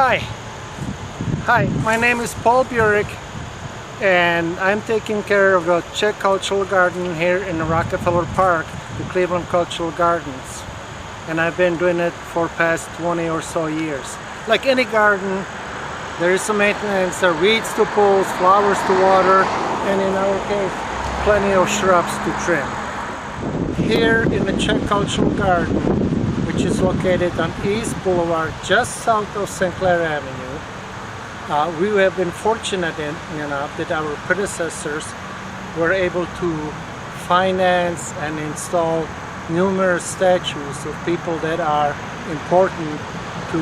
Hi, my name is Burik, and I'm taking care of the Czech Cultural Garden here in Rockefeller Park, the Cleveland Cultural Gardens. And I've been doing it for past 20 or so years. Like any garden, there is some maintenance, there are weeds to pull, flowers to water, and in our case, plenty of shrubs to trim. Here in the Czech Cultural Garden, which is located on East Boulevard, just south of St. Clair Avenue, we have been fortunate enough that our predecessors were able to finance and install numerous statues of people that are important to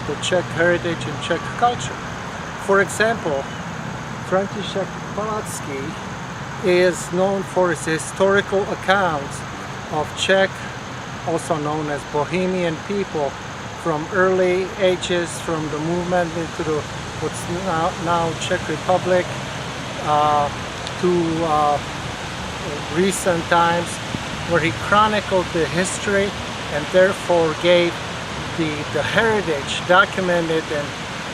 the Czech heritage and Czech culture. For example, František Palacký is known for his historical accounts of Czech, also known as Bohemian people, from early ages, from the movement into the what's now Czech Republic to recent times, where he chronicled the history and therefore gave the heritage, documented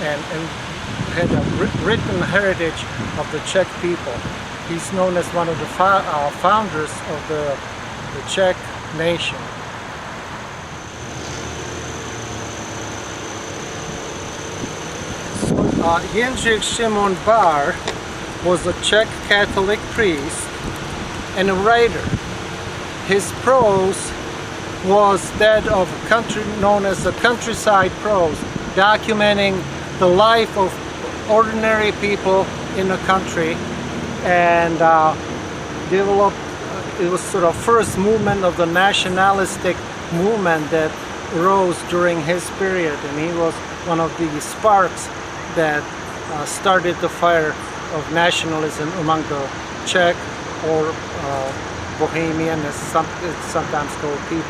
and had a written heritage of the Czech people. He's known as one of the founders of the Czech nation. Jindřich Šimon Bar was a Czech Catholic priest and a writer. His prose was that of a country known as the countryside prose, documenting the life of ordinary people in the country, and developed. It was sort of first movement of the nationalistic movement that rose during his period, and he was one of the sparks that started the fire of nationalism among the Czech or Bohemian, as it's sometimes called, people.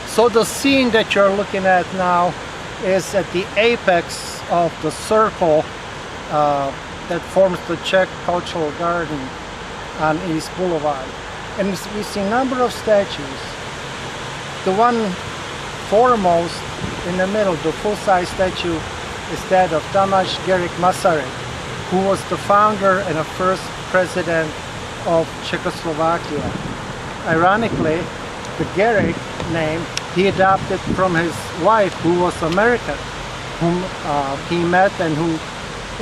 So the scene that you're looking at now is at the apex of the circle that forms the Czech Cultural Garden on East Boulevard. And we see a number of statues. The one foremost in the middle, the full-size statue, is that of Tamáš Garrigue Masaryk, who was the founder and the first president of Czechoslovakia. Ironically, the Garrigue name he adopted from his wife, who was American, whom he met and who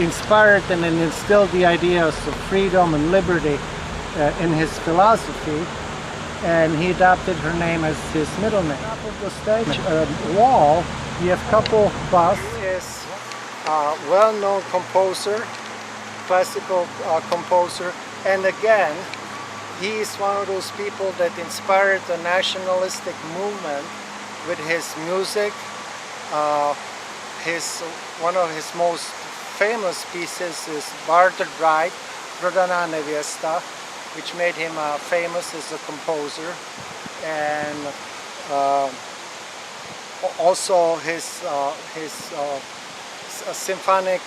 inspired and instilled the ideas of freedom and liberty in his philosophy, and he adopted her name as his middle name. On top of the statue wall, you have a couple busts. He is a well-known composer, classical composer, and again, he is one of those people that inspired the nationalistic movement with his music. One of his most famous pieces is Barter Bride, Prodaná nevěsta, which made him famous as a composer, and also his symphonic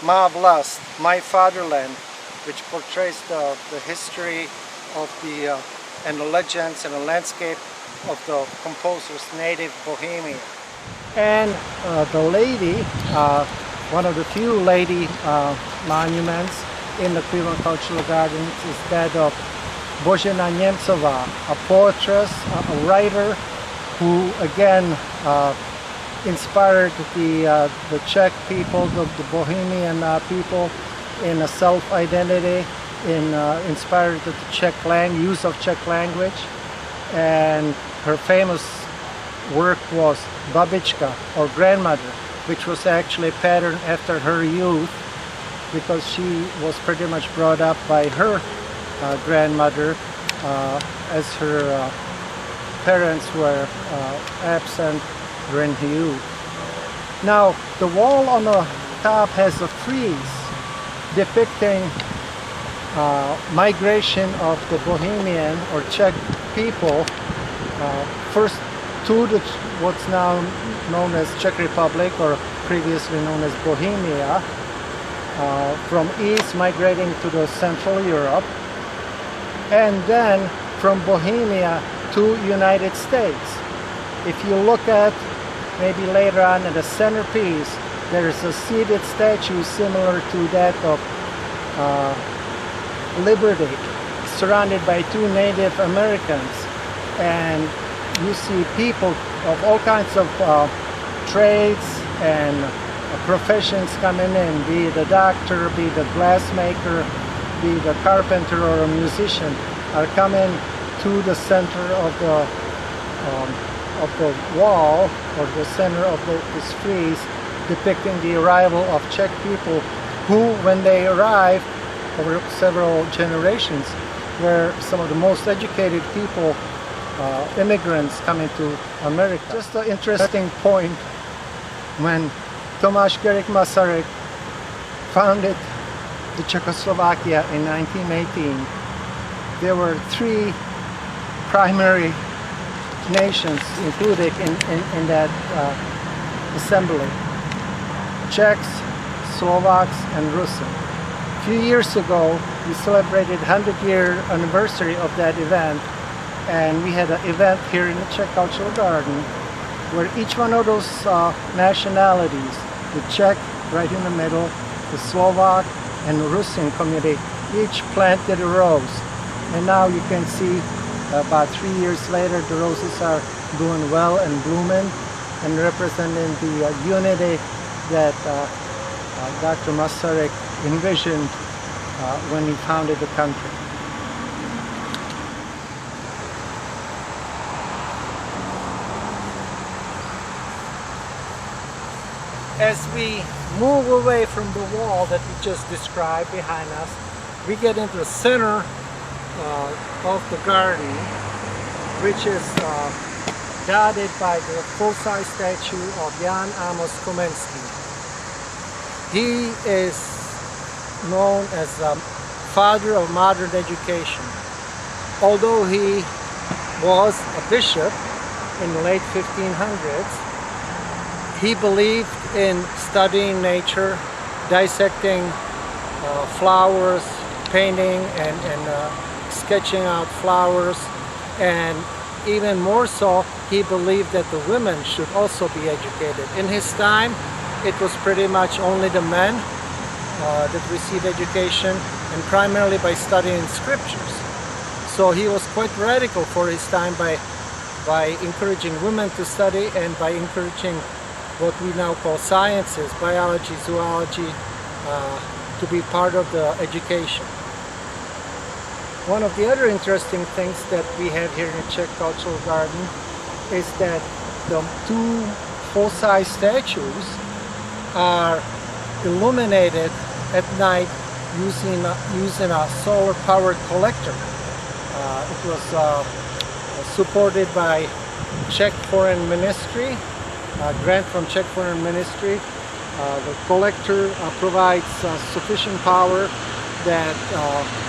Má vlast, My Fatherland, which portrays the history of and the legends and the landscape of the composer's native Bohemia. And the lady, one of the few lady monuments in the Cleveland Cultural Gardens, is that of Božena Němcová, a poetess, a writer, who again inspired the Czech people, the Bohemian people, in a self-identity, inspired the Czech use of Czech language, and her famous work was Babička, or grandmother, which was actually patterned after her youth, because she was pretty much brought up by her grandmother, as her parents were absent during her youth. Now, the wall on the top has a frieze depicting migration of the Bohemian or Czech people, first to what's now known as Czech Republic, or previously known as Bohemia, from east migrating to the Central Europe, and then from Bohemia to United States. If you look at maybe later on in the centerpiece, there is a seated statue similar to that of Liberty, surrounded by two Native Americans, and you see people of all kinds of trades and professions coming in, be it a doctor, be it a glassmaker, be it a carpenter or a musician, are coming to the center of the wall, or the center of this frieze, depicting the arrival of Czech people who, when they arrived over several generations, were some of the most educated people, immigrants coming to America. Just an interesting point, when Tomáš Garrigue Masaryk founded the Czechoslovakia in 1918, there were three primary nations included in that assembly: Czechs, Slovaks, and Russian. A few years ago, we celebrated 100-year anniversary of that event, and we had an event here in the Czech Cultural Garden where each one of those nationalities, the Czech right in the middle, the Slovak, and the Russian community, each planted a rose. And now you can see about 3 years later, the roses are doing well and blooming and representing the unity that Dr. Masaryk envisioned when he founded the country. As we move away from the wall that we just described behind us, we get into the center of the garden, which is dotted by the full-size statue of Amos Kumensky. He is known as the father of modern education. Although he was a bishop in the late 1500s, he believed in studying nature, dissecting flowers, painting and sketching out flowers, and even more so, he believed that the women should also be educated. In his time, it was pretty much only the men that received education, and primarily by studying scriptures. So he was quite radical for his time by encouraging women to study and by encouraging what we now call sciences, biology, zoology, to be part of the education. One of the other interesting things that we have here in the Czech Cultural Garden is that the two full-size statues are illuminated at night using a solar-powered collector. It was supported by Czech Foreign Ministry, a grant from Czech Foreign Ministry. The collector provides sufficient power that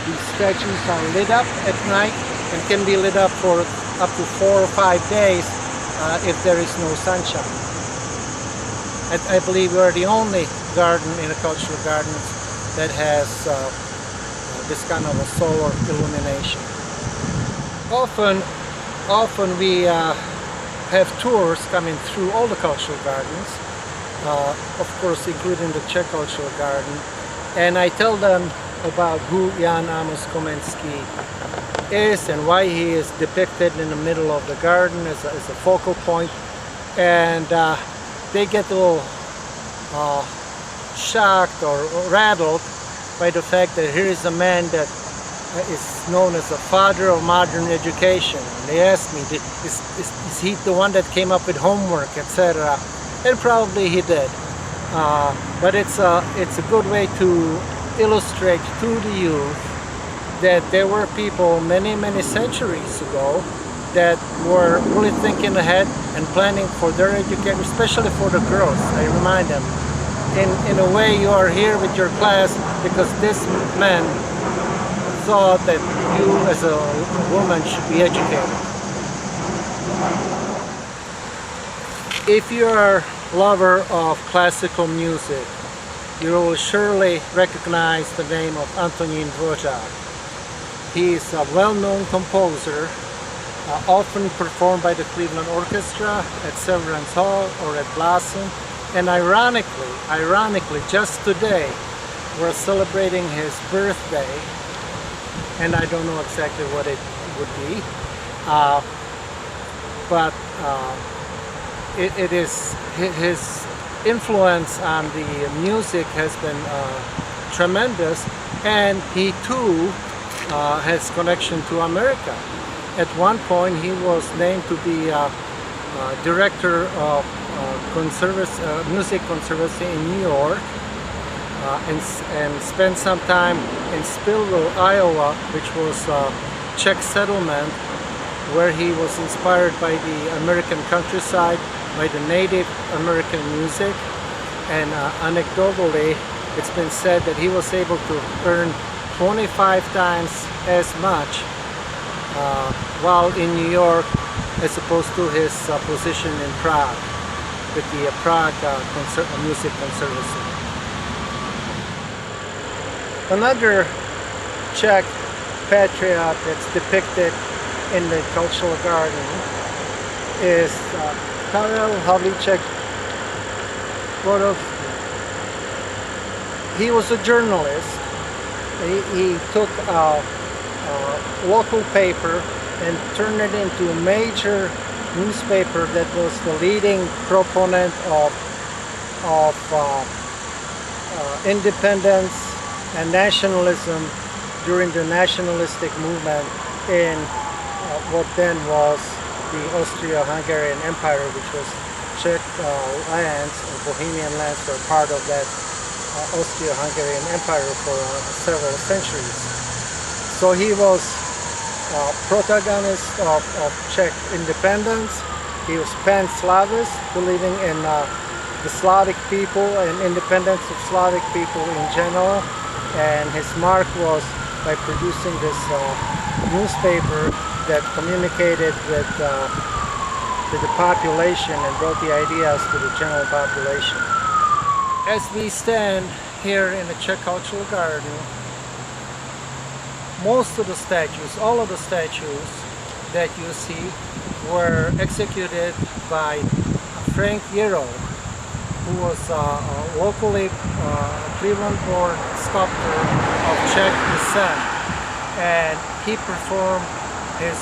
these statues are lit up at night and can be lit up for up to 4 or 5 days if there is no sunshine. I believe we are the only garden in the cultural gardens that has this kind of a solar illumination. Often we have tours coming through all the cultural gardens, of course including the Czech Cultural Garden, and I tell them about who Amos Kumensky is and why he is depicted in the middle of the garden as a focal point, and they get a little shocked or rattled by the fact that here is a man that is known as the father of modern education. And they ask me, is he the one that came up with homework, etc.? And probably he did. But it's a good way to illustrate to the youth that there were people many centuries ago that were really thinking ahead and planning for their education, especially for the girls. I remind them, in a way you are here with your class because this man thought that you as a woman should be educated. If you are a lover of classical music, you will surely recognize the name of Antonín Dvořák. He is a well-known composer often performed by the Cleveland Orchestra at Severance Hall or at Blossom. And ironically, just today, we're celebrating his birthday, and I don't know exactly what it would be, but it is his influence on the music has been tremendous, and he too has connection to America. At one point, he was named to be director of Music Conservancy in New York, and spent some time in Spillville, Iowa, which was a Czech settlement where he was inspired by the American countryside, by the Native American music. And anecdotally, it's been said that he was able to earn 25 times as much while in New York as opposed to his position in Prague with the Prague Music Conservancy. Another Czech patriot that's depicted in the cultural garden is Karel Hovlichek. He was a journalist. He took a local paper and turned it into a major newspaper that was the leading proponent of independence and nationalism during the nationalistic movement in what then was the Austro-Hungarian Empire, which was Czech lands, or Bohemian lands, were part of that Austro-Hungarian Empire for several centuries. So he was protagonist of Czech independence. He was pan-Slavist, believing in the Slavic people and independence of Slavic people in general. And his mark was by producing this newspaper that communicated with the population and brought the ideas to the general population. As we stand here in the Czech Cultural Garden, most of the statues, all of the statues that you see were executed by Frank Jero, who was a locally Cleveland-born sculptor of Czech descent. And he performed his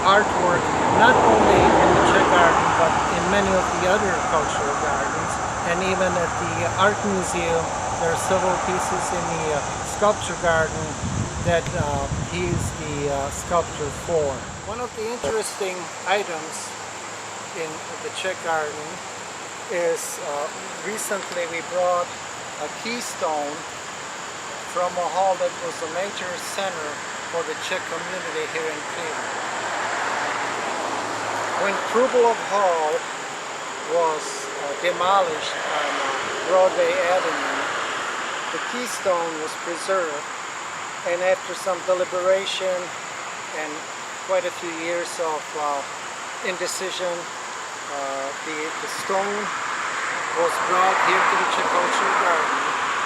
artwork not only in the Czech garden, but in many of the other cultural gardens. And even at the Art Museum, there are several pieces in the sculpture garden that he's the sculptor for. One of the interesting items in the Czech garden is recently we brought a keystone from a hall that was a major center for the Czech community here in Cleveland. When Krubelov Hall was demolished on Broadway Avenue, the keystone was preserved, and after some deliberation and quite a few years of indecision, the stone was brought here to the Czech Cultural Garden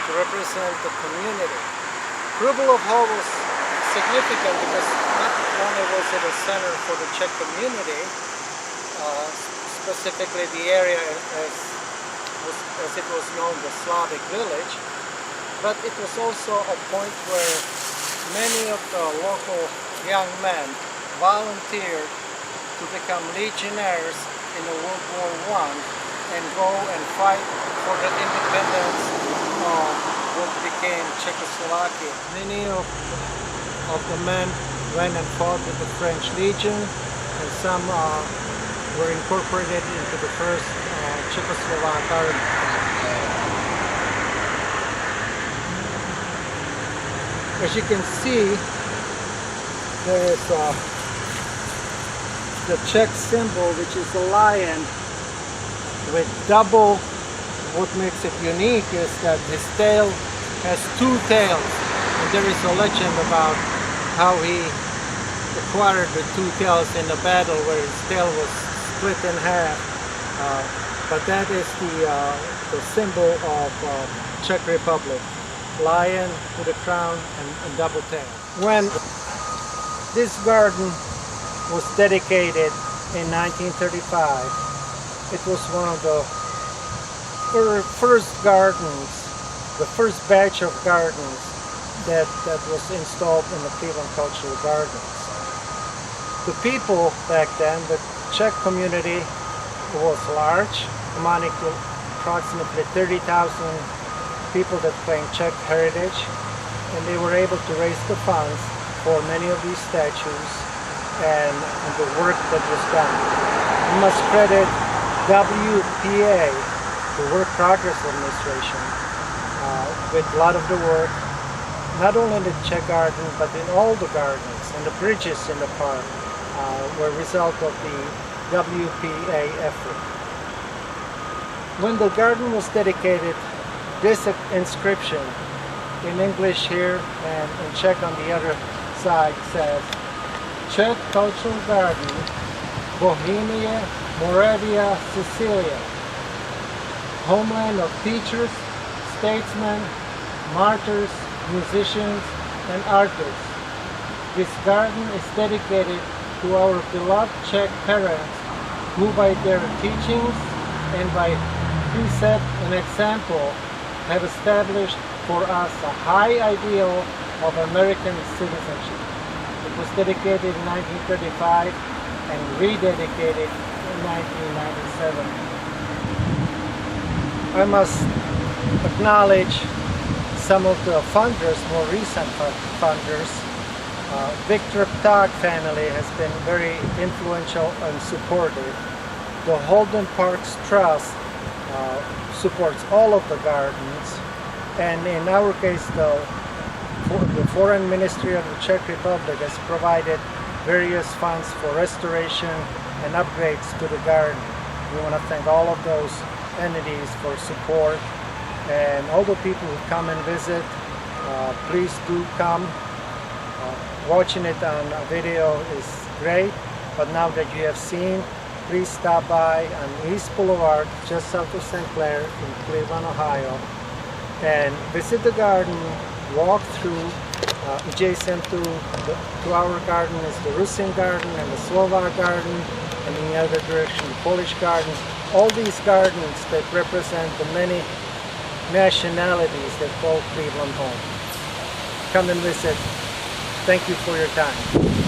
to represent the community. Krubelov Hall was significant because not only was it a center for the Czech community, specifically the area as it was known, the Slavic village, but it was also a point where many of the local young men volunteered to become legionnaires in World War I and go and fight for the independence of what became Czechoslovakia. Many of the men went and fought with the French Legion, and some were incorporated into the first Czechoslovak army. As you can see, there is the Czech symbol, which is a lion with double. What makes it unique is that his tail has two tails, and there is a legend about how he acquired the two tails in a battle where his tail was split in half. But that is the symbol of Czech Republic. Lion with a crown and double tail. When this garden was dedicated in 1935. It was one of the first gardens, the first batch of gardens that was installed in the Cleveland Cultural Gardens. The people back then, the Czech community was large, amounting to approximately 30,000 people that claim Czech heritage, and they were able to raise the funds for many of these statues and the work that was done. We must credit WPA, the Work Progress Administration, with a lot of the work, not only in the Czech garden, but in all the gardens and the bridges in the park were a result of the WPA effort. When the garden was dedicated, this inscription in English here and in Czech on the other side says, Czech Cultural Garden, Bohemia, Moravia, Sicilia, homeland of teachers, statesmen, martyrs, musicians, and artists. This garden is dedicated to our beloved Czech parents who by their teachings and by precept and example have established for us a high ideal of American citizenship. It was dedicated in 1935 and rededicated in 1997. I must acknowledge some of the funders, more recent funders. Victor Ptak family has been very influential and supportive. The Holden Parks Trust supports all of the gardens, and in our case the Foreign Ministry of the Czech Republic has provided various funds for restoration and upgrades to the garden. We want to thank all of those entities for support, and all the people who come and visit, please do come. Watching it on a video is great, but now that you have seen, please stop by on East Boulevard, just south of St. Clair in Cleveland, Ohio, and visit the garden, walk through. Adjacent to our garden is the Rusin garden and the Slovak garden, and in the other direction the Polish gardens. All these gardens that represent the many nationalities that call Cleveland home. Come and visit. Thank you for your time.